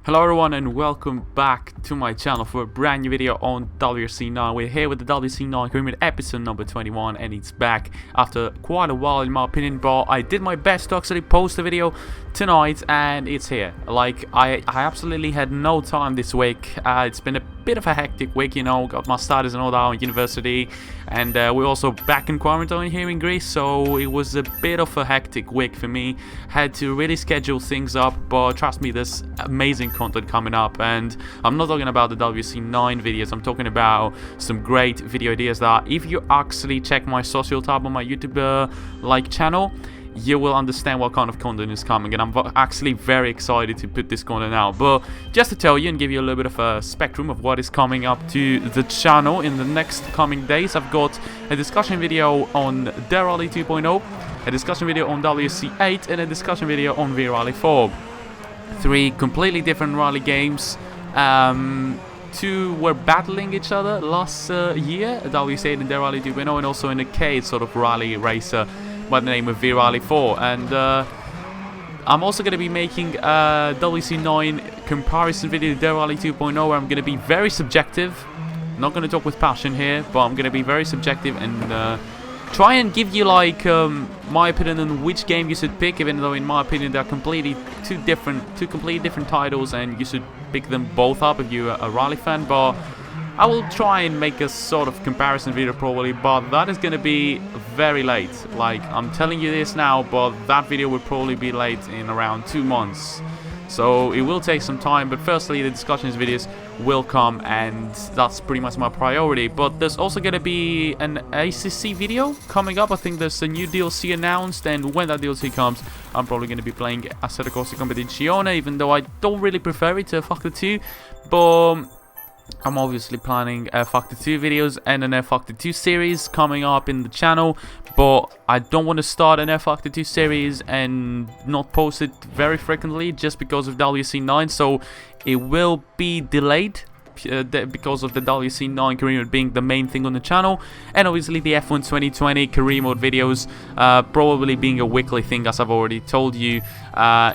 Hello everyone and welcome back to my channel for a brand new video on WRC 9. We're here with the WRC 9 agreement episode number 21 and it's back after quite a while in my opinion, but I did my best to actually post the video tonight and it's here. Like I absolutely had no time this week. It's been a bit of a hectic week, you know, got my studies and all that on university, and we're also back in quarantine here in Greece, so it was a bit of a hectic week for me. Had to really schedule things up, but trust me, there's amazing content coming up, and I'm not talking about the WRC 9 videos, I'm talking about some great video ideas that if you actually check my social tab on my YouTube channel, you will understand what kind of content is coming, and I'm actually very excited to put this content out. But just to tell you and give you a little bit of a spectrum of what is coming up to the channel in the next coming days, I've got a discussion video on WRC 2.0, a discussion video on WRC 8, and a discussion video on WRC 4. Three completely different rally games. Two were battling each other last year, WRC 8 and WRC 2.0, and also an arcade sort of rally racer by the name of WRC 4, and I'm also going to be making a WRC 9 comparison video to WRC 2.0 where I'm going to be very subjective, not going to talk with passion here, but I'm going to be very subjective and try and give you like my opinion on which game you should pick, even though in my opinion they're completely two completely different titles and you should pick them both up if you're a rally fan. But I will try and make a sort of comparison video probably, but that is going to be very late. Like, I'm telling you this now, but that video will probably be late in around 2 months. So it will take some time, but firstly the discussions videos will come, and that's pretty much my priority. But there's also going to be an ACC video coming up. I think there's a new DLC announced, and when that DLC comes, I'm probably going to be playing Assetto Corsa Competizione, even though I don't really prefer it to Factor 2, but I'm obviously planning Factor 2 videos and an Factor 2 series coming up in the channel, but I don't want to start an Factor 2 series and not post it very frequently just because of WRC 9, so it will be delayed because of the WRC 9 career mode being the main thing on the channel, and obviously the F1 2020 career mode videos probably being a weekly thing, as I've already told you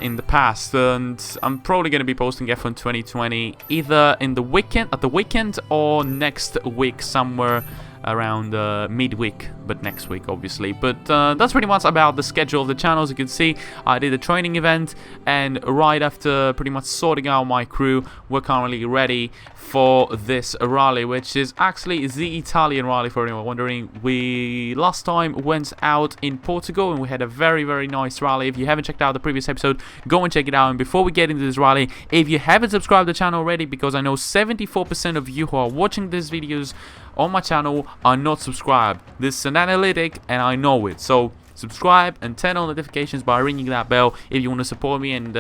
in the past. And I'm probably going to be posting F1 2020 either in the weekend, at the weekend, or next week somewhere around midweek, but next week obviously. But that's pretty much about the schedule of the channel. As you can see, I did a training event, and right after pretty much sorting out my crew, we're currently ready for this rally, which is actually the Italian rally. For anyone wondering, we last time went out in Portugal and we had a very nice rally. If you haven't checked out the previous episode, go and check it out. And before we get into this rally, if you haven't subscribed to the channel already, because I know 74% of you who are watching these videos on my channel are not subscribed. This is an analytic and I know it, so subscribe and turn on notifications by ringing that bell if you want to support me and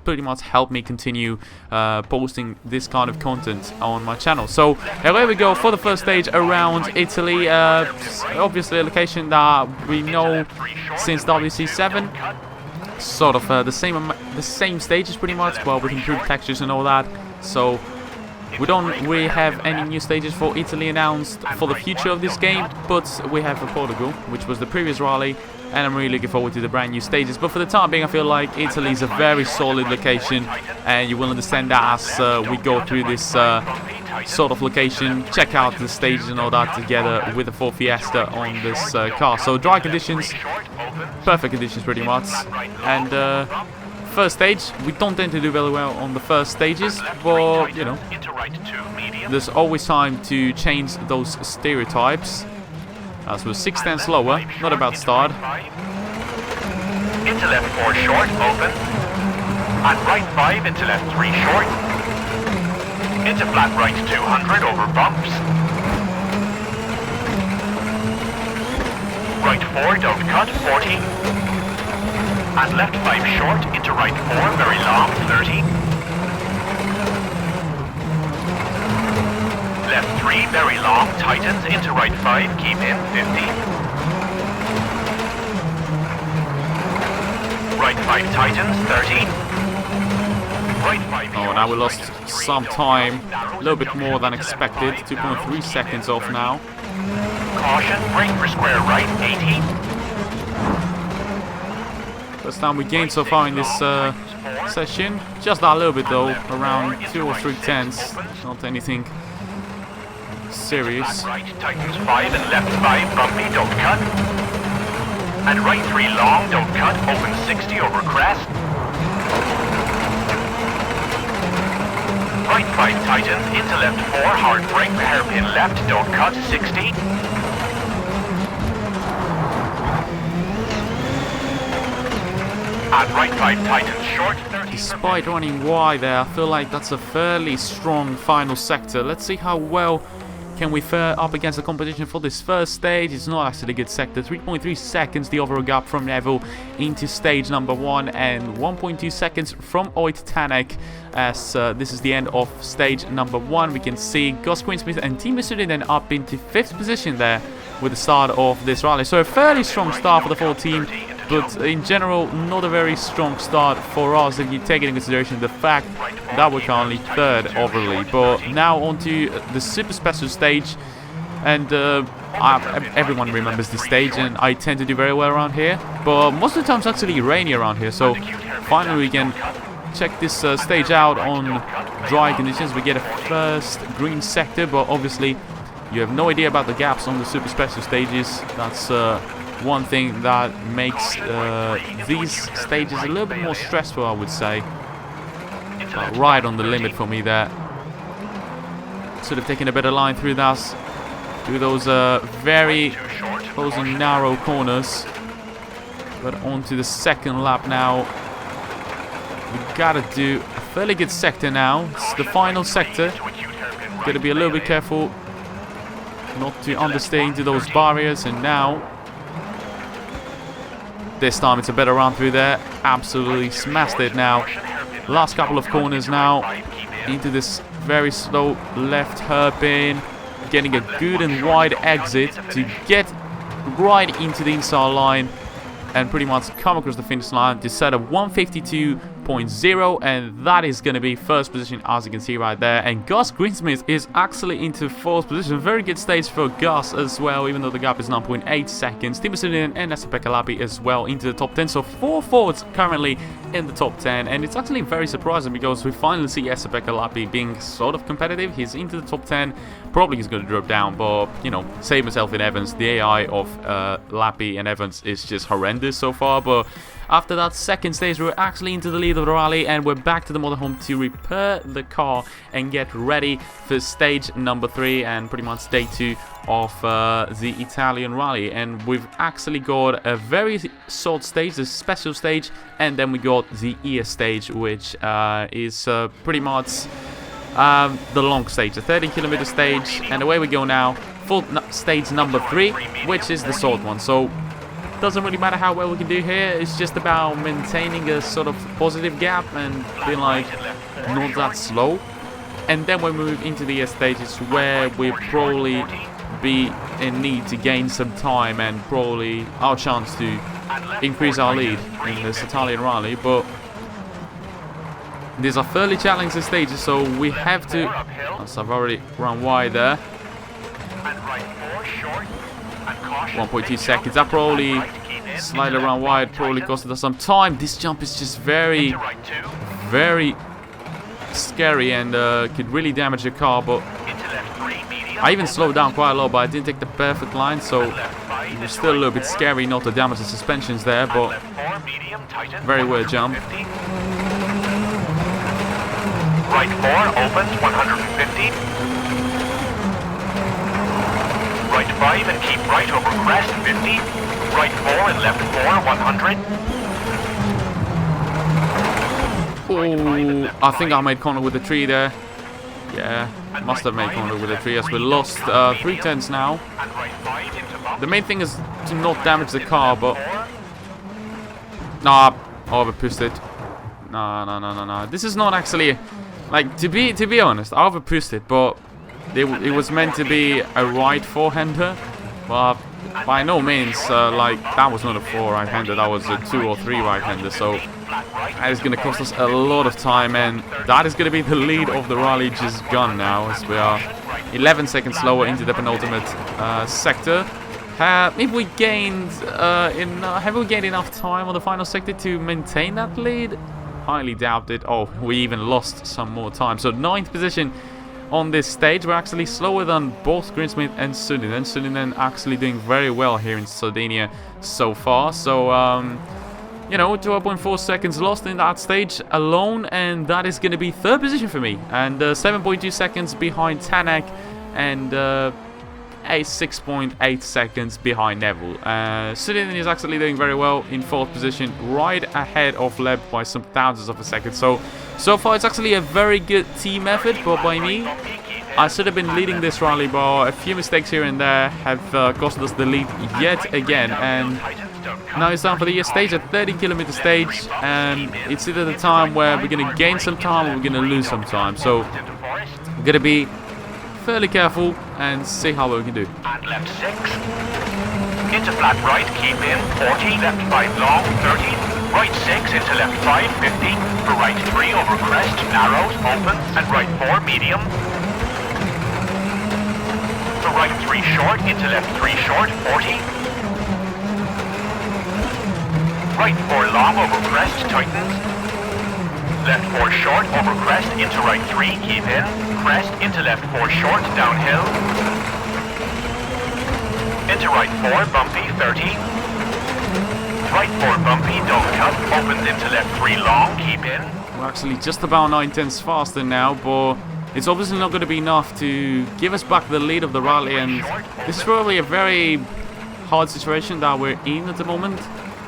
pretty much help me continue posting this kind of content on my channel. So here we go for the first stage around Italy, obviously a location that we know since WRC 7, sort of the same stages pretty much, but with improved textures and all that. So we don't really have any new stages for Italy announced for the future of this game, but we have for Portugal, which was the previous rally, and I'm really looking forward to the brand new stages. But for the time being, I feel like Italy is a very solid location, and you will understand that as we go through this sort of location, check out the stages and all that together with the Ford Fiesta on this car. So dry conditions, perfect conditions pretty much, and first stage, we don't tend to do very well on the first stages, but you know, there's always time to change those stereotypes. As we're 6 tenths slower, not a bad start. Into left 4 short, open. And right 5 into left 3 short. Into flat right 200 over bumps. Right 4 don't cut, 40. And left 5 short into right 4, very long, 30. Left 3, very long, tightens into right 5, keep in, 50. Right 5 tightens, 30. Right 5 short, oh, now we lost some time, a little bit more than expected, 2.3 seconds off now. Caution, brake for square right, 80. First time we gained so far in this session. Just that little bit though, around 2 or 3 tenths. Not anything serious. Right tightens 5 and left 5 bumpy, don't cut. And right 3 long, don't cut, open 60 over crest. Right 5 tightens, into left 4, hard brake, hairpin left, don't cut, 60. And right 5 tightens short, 30. Despite running wide there, I feel like that's a fairly strong final sector. Let's see how well can we fare up against the competition for this first stage. It's not actually a good sector. 3.3 seconds the overall gap from Neville into stage number 1, and 1.2 seconds from Oit Tanek as this is the end of stage number 1. We can see Gus Greensmith and Team Missouri then up into 5th position there with the start of this rally. So a fairly strong start for the full team, but in general not a very strong start for us if you take into consideration the fact that we're currently 3rd overall. But now onto the super special stage, and everyone remembers this stage, and I tend to do very well around here, but most of the time it's actually rainy around here, so finally we can check this stage out on dry conditions. We get a first green sector, but obviously you have no idea about the gaps on the super special stages. That's one thing that makes these stages a little bit more stressful, I would say. Right on the limit for me there. Should have taken a better line through those very close and narrow corners. But onto the second lap now. We gotta do a fairly good sector now. It's the final sector. Gotta be a little bit careful not to understay into those barriers, and now this time it's a better run through there. Absolutely smashed it now. Last couple of corners now into this very slow left hairpin, getting a good and wide exit to get right into the inside line and pretty much come across the finish line to set a 152.0, and that is going to be first position, as you can see right there. And Gus Greensmith is actually into 4th position. Very good stage for Gus as well, even though the gap is 9.8 seconds. Timo Sundin and Esa-Pekka Lappi as well into the top 10. So 4 forwards currently in the top 10, and it's actually very surprising because we finally see Esa-Pekka Lappi being sort of competitive. He's into the top 10. Probably he's going to drop down, but you know, save himself in Evans. The AI of Lappi and Evans is just horrendous so far. But after that second stage, we're actually into the lead of the rally, and we're back to the motorhome to repair the car and get ready for stage number 3 and pretty much day 2 of the Italian rally. And we've actually got a very short stage, the special stage, and then we got the ES stage, which is pretty much the long stage, the 30-kilometer stage. And away we go now for stage number 3, which is the short one. So doesn't really matter how well we can do here. It's just about maintaining a sort of positive gap and being like not that slow. And then we move into the stages where we'll probably be in need to gain some time and probably our chance to increase our lead in this Italian rally. But these are fairly challenging stages, so we have to, as I've already run wide there, 1.2 seconds. That probably slightly around wide, probably costed us some time. This jump is just very, very scary and could really damage the car. But I even slowed down quite a lot, but I didn't take the perfect line, so it was still a little bit scary not to damage the suspensions there. But very weird jump. Right 4 opens 150. Right 5 and keep right over crest 50. Right 4 and left 4 100. Oh, I think I made corner with the tree there. Yeah, must have made corner with the tree as we lost 3 tenths now. The main thing is to not damage the car, but nah, I overpushed it. No. This is not actually, like, to be honest, I overpushed it, but it was meant to be a right forehander, but by no means, like, that was not a 4 right-hander, that was a 2 or 3 right-hander, so that is going to cost us a lot of time, and that is going to be the lead of the rally just gone now, as we are 11 seconds slower into the penultimate sector. Have we gained enough time on the final sector to maintain that lead? Highly doubt it. Oh, we even lost some more time. So 9th position on this stage. We're actually slower than both Greensmith and Suninen. Suninen actually doing very well here in Sardinia so far. So, you know, 12.4 seconds lost in that stage alone, and that is going to be 3rd position for me. And 7.2 seconds behind Tanak, and 6.8 seconds behind Neville. Suninen is actually doing very well in 4th position, right ahead of Leb by some thousands of a second. So far it's actually a very good team effort, but by me, I should have been leading this rally, but a few mistakes here and there have cost us the lead yet again. And now it's time for the stage, a 30-kilometer stage, and it's either the time where we're going to gain some time or we're going to lose some time. So we're going to be fairly careful and see how we can do. And left 6. Into flat right, keep in 40. Left 5 long, 30. Right 6 into left 5, 50. For right 3 over crest, narrows, open. And right 4, medium. For right 3 short, into left 3 short, 40. Right 4 long over crest, tightens. Left 4 short over crest, into right 3, keep in. Crest, into left 4 short, downhill. Into right 4, bumpy, 30. Right 4 bumpy, don't cut, opens into left 3 long, keep in. We're actually just about 9/10ths faster now, but it's obviously not going to be enough to give us back the lead of the rally, and this is probably a very hard situation that we're in at the moment.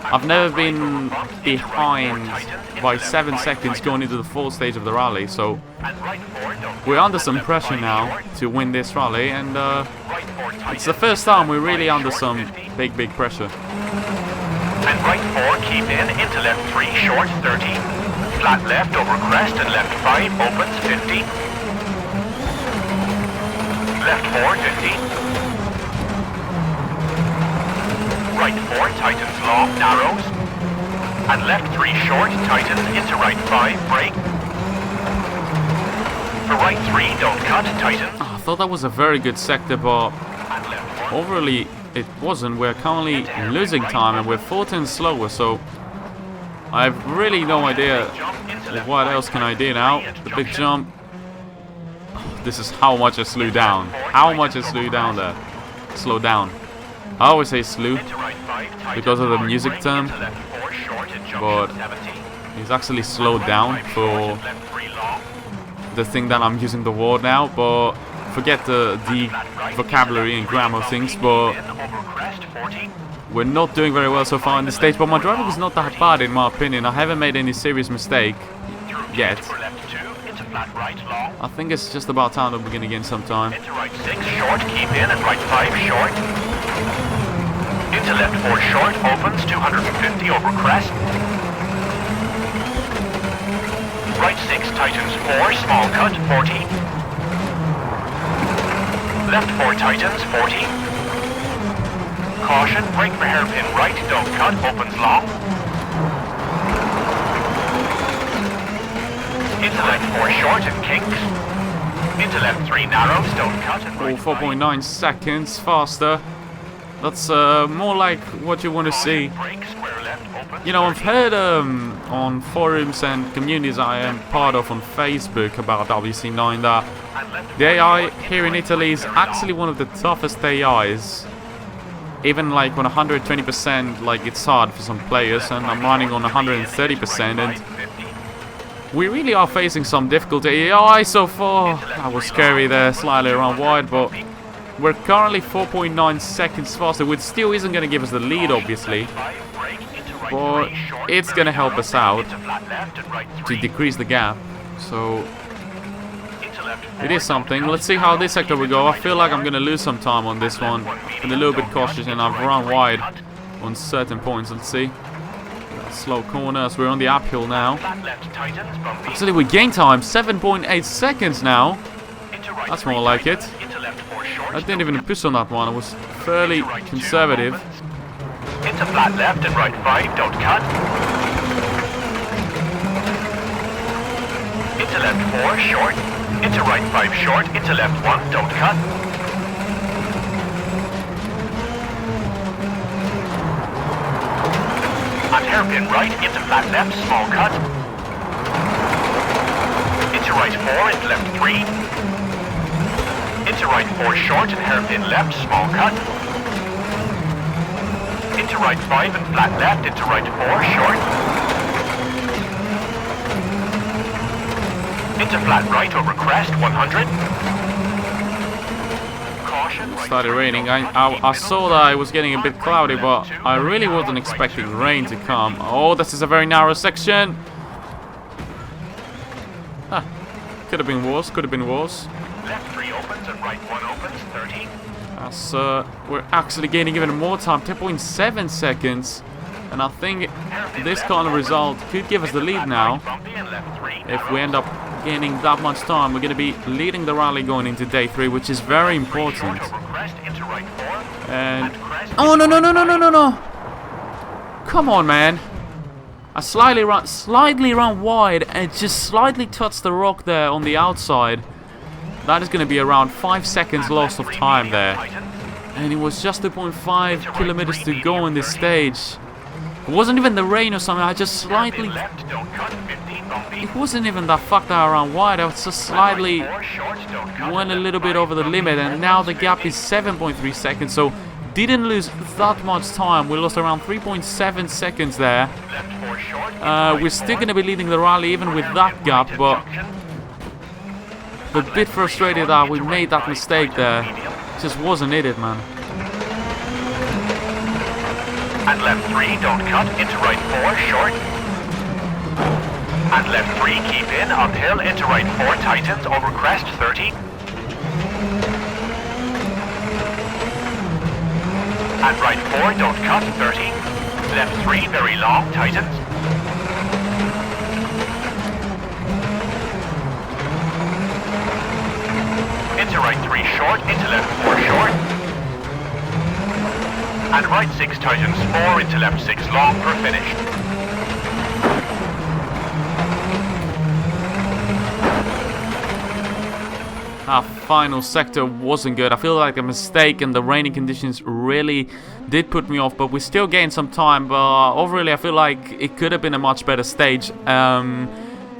I've never been behind by 7 seconds going into the 4th stage of the rally, so we're under some pressure now to win this rally, and it's the first time we're really under some big pressure. And right 4, keep in, into left 3, short, 30. Flat left over crest and left 5, opens, 50. Left 4, 50. Right 4, tightens long, narrows. And left 3 short, tightens into right 5, brake. For right 3, don't cut, tightens. Oh, I thought that was a very good sector, but overly it wasn't. We're currently losing time and we're 4/10 slower, so I have really no idea what else can I do now. The big jump. This is how much I slew down. How much I slew down there. Slow down. I always say slew because of the music term, but he's actually slowed down for the thing that I'm using the word now, but forget the vocabulary and grammar things, but we're not doing very well so far in the stage, but my driving is not that bad in my opinion. I haven't made any serious mistake yet. I think it's just about time that we're going to gain some time. Into right 6 short, keep in, and right 5 short. Into left 4 short, opens, 250 over crest. Right 6 tightens 4, small cut, 40. Left 4 tightens, 40. Caution, brake for hairpin right, don't cut, opens long. Into left 4 short and kinks. Into left 3 narrows, don't cut, and right 4.9 seconds faster. That's more like what you want to see. You know, I've heard on forums and communities I am part of on Facebook about WC9 that the AI here in Italy is actually one of the toughest AIs. Even like on 120%, like it's hard for some players, and I'm running on 130%, and we really are facing some difficulty. AI so far, that was scary there, slightly around wide, but we're currently 4.9 seconds faster, which still isn't going to give us the lead, obviously, but it's going to help us out to decrease the gap, so it is something. Let's see how this sector will go. I feel like I'm going to lose some time on this one. Been a little bit cautious, and I've run wide on certain points. Let's see. Slow corners. We're on the uphill now. Actually, we gained time. 7.8 seconds now. That's more like it. I didn't even push on that one. I was fairly conservative. Into flat left and right 5, don't cut. Into left 4, short. Into right 5, short. Into left 1, don't cut. and hairpin right into flat left, small cut. Into right 4 into left 3. Into right 4 short and hairpin left, small cut. Into right 5 and flat left, into right 4 short. Into flat right over crest, 100. Started raining. I saw that it was getting a bit cloudy, but I really wasn't expecting rain to come. Oh, this is a very narrow section. Could have been worse, could have been worse. Left 3 opens and right 1 opens, 30. As we're actually gaining even more time, 10.7 seconds. And I think this kind of result could give us the lead now. If we end up gaining that much time, we're going to be leading the rally going into day 3, which is very important. And oh no! Come on, man! I slightly run wide and just slightly touched the rock there on the outside. That is going to be around 5 seconds loss of time there. And it was just 2.5 kilometers to go in this stage. It wasn't even the rain or something, I just slightly... It wasn't even that fucked out around wide, I was just slightly went a little bit over the limit, and now the gap is 7.3 seconds, so didn't lose that much time. We lost around 3.7 seconds there. We're still going to be leading the rally even with that gap, but a bit frustrated that we made that mistake there. Just wasn't needed, man. And left 3, don't cut, into right 4, short. And left 3, keep in, uphill, into right 4, tightens, over crest, 30. And right 4, don't cut, 30. Left 3, very long, tightens. Into right 3, short, into left 4, short. And right 6 tightens 4 into left 6 long for finish. Our final sector wasn't good. I feel like a mistake and the raining conditions really did put me off, but we still gained some time. But overall, I feel like it could have been a much better stage.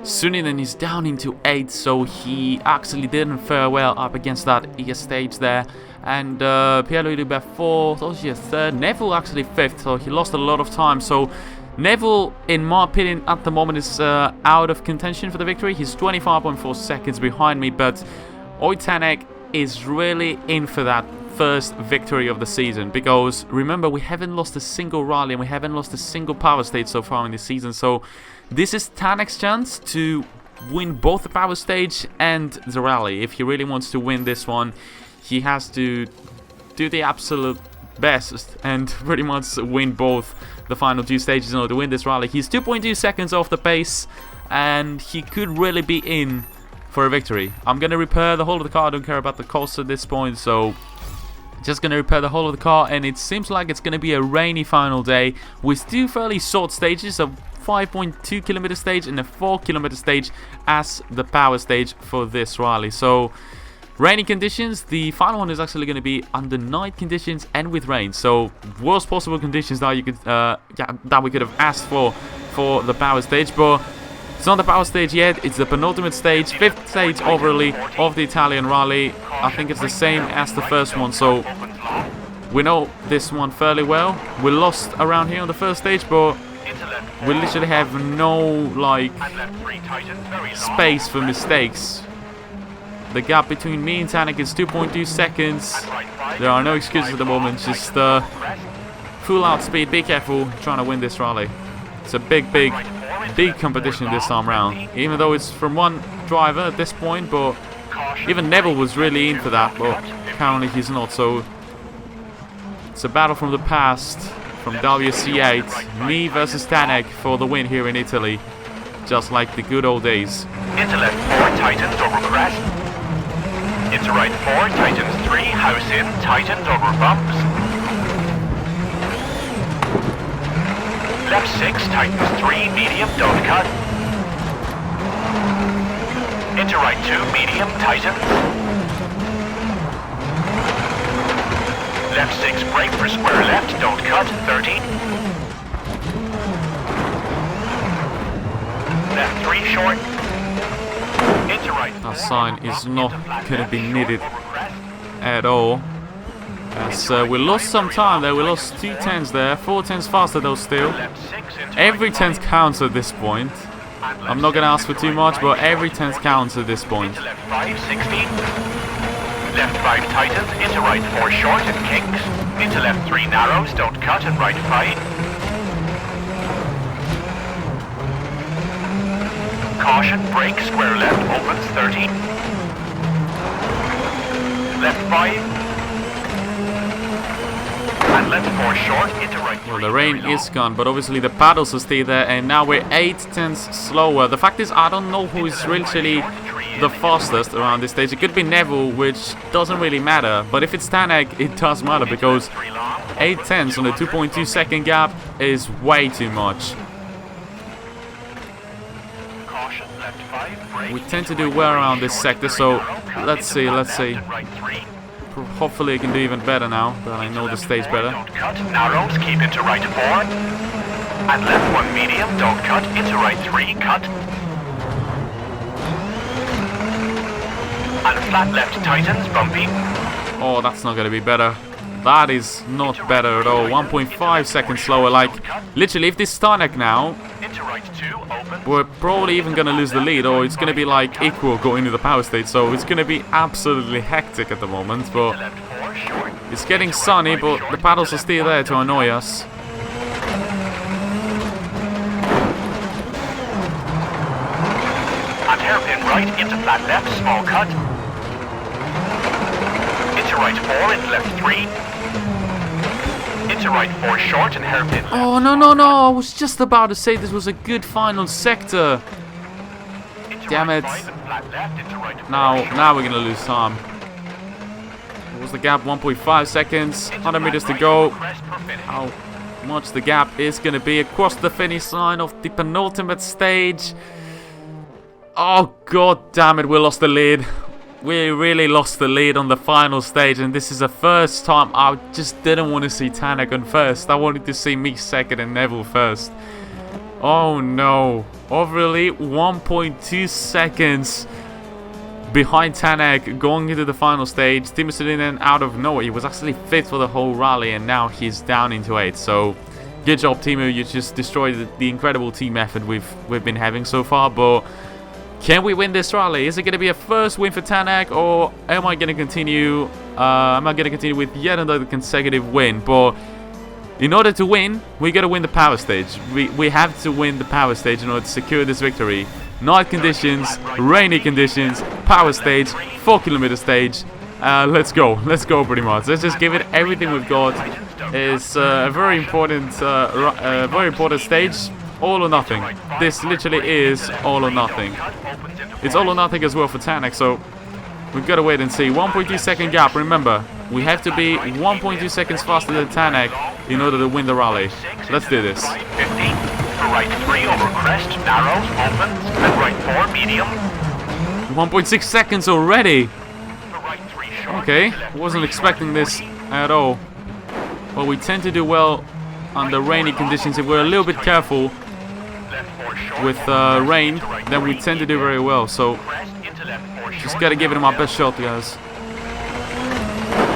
Suninen is down into 8th, so he actually didn't fare well up against that ES stage there. And Pierre-Louis Dubé 4th, Ogier 3rd, Neville actually 5th, so he lost a lot of time. So Neville, in my opinion, at the moment is out of contention for the victory. He's 25.4 seconds behind me, but Oitanek is really in for that first victory of the season, because remember, we haven't lost a single rally and we haven't lost a single power stage so far in this season. So this is Tanek's chance to win both the power stage and the rally. If he really wants to win this one, he has to do the absolute best and pretty much win both the final 2 stages in order to win this rally. He's 2.2 seconds off the pace and he could really be in for a victory. I'm going to repair the whole of the car. I don't care about the cost at this point, so just going to repair the whole of the car, and it seems like it's going to be a rainy final day with 2 fairly short stages, a 5.2 kilometer stage and a 4 kilometer stage as the power stage for this rally. So rainy conditions. The final one is actually going to be under night conditions and with rain, so worst possible conditions that you could that we could have asked for the power stage. But it's not the power stage yet, it's the penultimate stage, 5th stage overall of the Italian rally. I think it's the same as the first one, so we know this one fairly well. We lost around here on the first stage, but we literally have no space for mistakes. The gap between me and Tanek is 2.2 seconds. There are no excuses at the moment, just full out speed. Be careful trying to win this rally. It's a big competition this time round, even though it's from one driver at this point, but even Neville was really in for that, but currently he's not. So it's a battle from the past, from WRC8, me versus Tanek for the win here in Italy, just like the good old days. Into left 4, tightens over crest. Into right 4, tightens 3, house in, tightens over bumps. Left 6, tightens 3, medium, don't cut. Into right 2, medium, tightens. Left 6, brake for square left, don't cut, 30. left 3 short. Into right 4. That sign is not going to be needed at all. As we lost some time there, we lost 2 tenths there, 4 tenths faster though still. Every tenth counts at this point. I'm not going to ask for too much, but every tenth counts at this point. Left 5, 16. Left 5 tightens, into right 4 short and kinks. Into left 3 narrows, don't cut, and right 5. Caution, brake, square left, opens 30. Left 5. And left 4 short, into right 3. Well, the rain is gone, but obviously the paddles will stay there, and now we're 8 tenths slower. The fact is, I don't know who is really the fastest around this stage. It could be Neville, which doesn't really matter, but if it's Tanak, it does matter, because 8 tenths on a 2.2 second gap is way too much. We tend to do well around this sector, so let's see. Hopefully I can do even better now that I know the stage better. Don't cut, narrows, keep into right 4. And left 1 medium, don't cut, into right 3, cut. And flat left tightens, bumpy. Oh, that's not going to be better. That is not better at all. 1.5 seconds slower. Like, literally, if this Starneck now, Into right 2, open. we're probably even going to lose the lead, or it's going to be like equal going to the power stage. So it's going to be absolutely hectic at the moment. But Left 4 short. it's getting sunny, but the paddles are still there to annoy us. And hairpin right, into flat left, small cut. Into right 4, into left 3. Into right 4 short and hairpin left. Oh, no. I was just about to say this was a good final sector. Into Damn right it. 5 and flat left, into right 4 Now short. we're going to lose time. What was the gap? 1.5 seconds. 100 meters to go. How much the gap is going to be across the finish line of the penultimate stage. Oh, god damn it. We lost the lead. We really lost the lead on the final stage, and this is the first time I just didn't want to see Tanak on first. I wanted to see me second and Neville first. Oh no. Overly 1.2 seconds behind Tanak going into the final stage. Timo Sylinen out of nowhere. He was actually 5th for the whole rally, and now he's down into 8th. So good job, Timo. You just destroyed the incredible team effort we've been having so far. But can we win this rally? Is it going to be a first win for Tanak, or am I going to continue? With yet another consecutive win? But in order to win, we got to win the power stage. We have to win the power stage in order to secure this victory. Night conditions, rainy conditions, power stage, 4-kilometer stage. Let's go pretty much. Let's just give it everything we've got. It's a very important stage. All or nothing. This literally is all or nothing. It's all or nothing as well for Tanak, so we've got to wait and see. 1.2 second gap. Remember, we have to be 1.2 seconds faster than Tanak in order to win the rally. Let's do this. 50. For right 3 over crest, narrows, opens, and right 4 medium. 1.6 seconds already. For right 3 short. Okay, wasn't expecting this at all. But we tend to do well under rainy conditions. If we're a little bit careful with rain, then we tend to do very well. So just gotta give it my best shot, guys.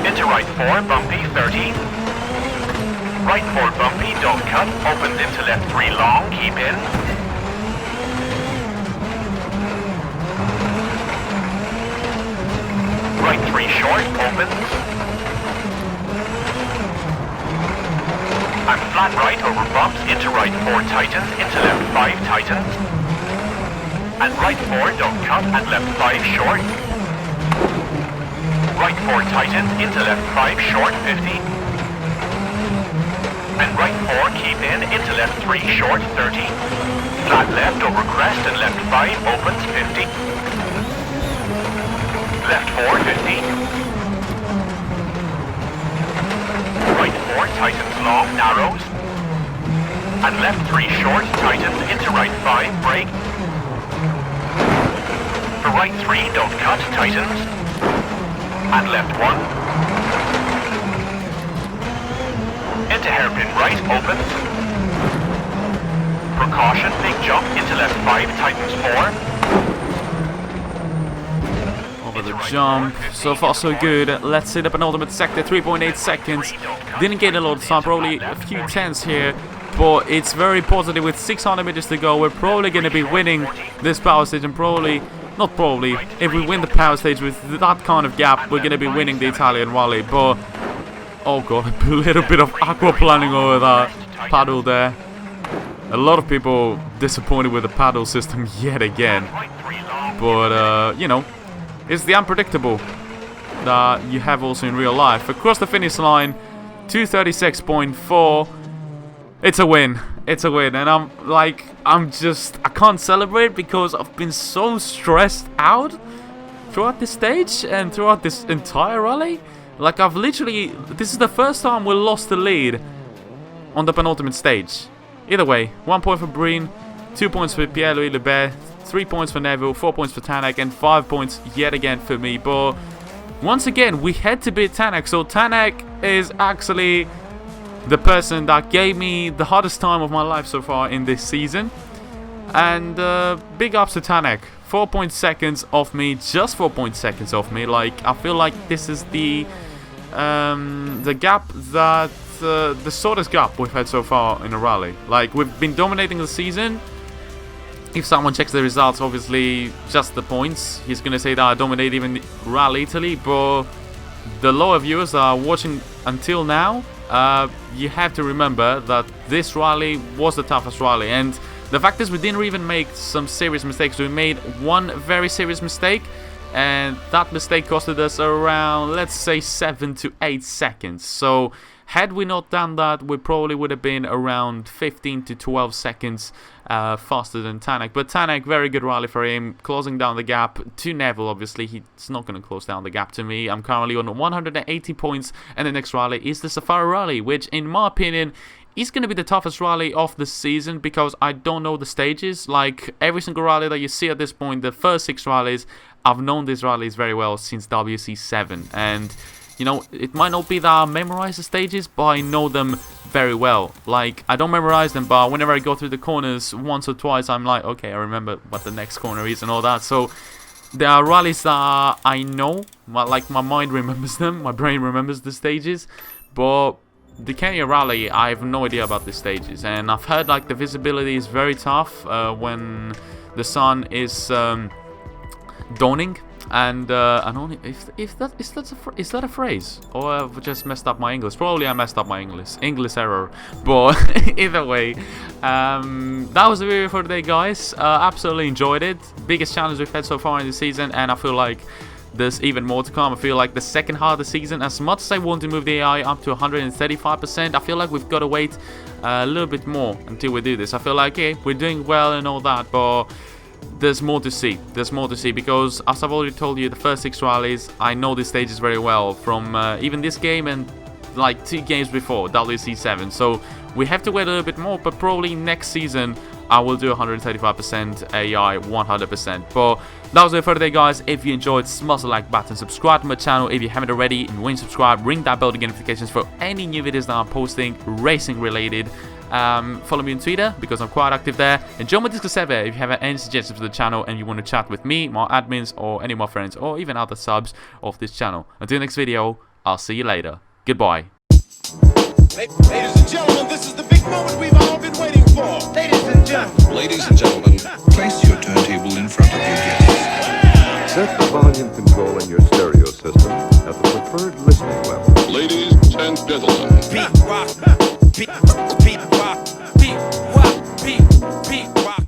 Into right 4, bumpy, 30. Right 4, bumpy, don't cut. Opens into left 3, long, keep in. Right 3, short, opens. And flat right over bumps, into right 4 tightens, into left 5 tightens. And right 4 don't cut, and left 5 short. Right 4 tightens, into left 5 short, 50. And right 4 keep in, into left 3 short, 30. Flat left over crest and left 5 opens, 50. Left 4, 50. Right 4 tightens long, narrows. And left 3 short, tightens into right 5, brake. For right 3, don't cut, tightens. And left 1. Into hairpin right, opens. Precaution, big jump into left 5, tightens 4. Over the jump. So far so good. Let's see the penultimate sector, 3.8 seconds. Didn't get a lot of time, probably a few tenths here. But it's very positive with 600 meters to go. We're probably going to be winning this power stage, and not probably, if we win the power stage with that kind of gap, we're going to be winning the Italian rally. But, oh god, a little bit of aquaplaning over that paddle there. A lot of people disappointed with the paddle system yet again. But, you know, it's the unpredictable that you have also in real life. Across the finish line, 236.4. It's a win. It's a win. And I can't celebrate because I've been so stressed out throughout this stage and throughout this entire rally. Like, this is the first time we lost the lead on the penultimate stage. Either way, 1 point for Breen, 2 points for Pierre-Louis Lebert, 3 points for Neville, 4 points for Tanak, and 5 points yet again for me. But once again, we had to beat Tanak. So Tanak is actually the person that gave me the hardest time of my life so far in this season. And big ups to Tanak. 4 seconds off me, just 4 seconds off me. Like, I feel like this is the gap that the shortest gap we've had so far in a rally. Like, we've been dominating the season. If someone checks the results, obviously just the points, he's gonna say that I dominate even Rally Italy. But the lower viewers that are watching until now, you have to remember that this rally was the toughest rally, and the fact is we didn't even make some serious mistakes. We made one very serious mistake, and that mistake costed us around, let's say, 7 to 8 seconds. So had we not done that, we probably would have been around 15 to 12 seconds faster than Tanak. But Tanak, very good rally for him, closing down the gap to Neville. Obviously, he's not going to close down the gap to me. I'm currently on 180 points, and the next rally is the Safari Rally, which, in my opinion, is going to be the toughest rally of the season because I don't know the stages. Like, every single rally that you see at this point, the first 6 rallies, I've known these rallies very well since WRC 7, and you know, it might not be that I memorize the stages, but I know them very well. Like, I don't memorize them, but whenever I go through the corners once or twice, I'm like, okay, I remember what the next corner is and all that. So there are rallies that I know, like my mind remembers them, my brain remembers the stages, but the Kenya rally, I have no idea about the stages. And I've heard like the visibility is very tough when the sun is dawning. And only is that a phrase, or I've just messed up my English? Probably I messed up my English error. But either way, that was the video for today, guys. Absolutely enjoyed it. Biggest challenge we've had so far in the season, and I feel like there's even more to come. I feel like the second half of the season, as much as I want to move the AI up to 135%, I feel like we've got to wait a little bit more until we do this. I feel like, yeah, we're doing well and all that, but there's more to see. There's more to see because, as I've already told you, the first 6 rallies, I know these stages very well from even this game and like 2 games before, WRC 7. So we have to wait a little bit more, but probably next season I will do 135% AI 100%. But that was it for today, guys. If you enjoyed, smash the like button, subscribe to my channel if you haven't already, and when you subscribe, ring that bell to get notifications for any new videos that I'm posting racing related. Follow me on Twitter because I'm quite active there, and join my Discord server if you have any suggestions for the channel and you want to chat with me, my admins, or any of my friends, or even other subs of this channel. Until next video, I'll see you later. Goodbye. Ladies and gentlemen, this is the big moment we've all been waiting for. Ladies and gentlemen, place your turntable in front of your guests. Set the volume control in your stereo system at the preferred listening level. Ladies and gentlemen. Beat rock, beat rock, beat rock, beat.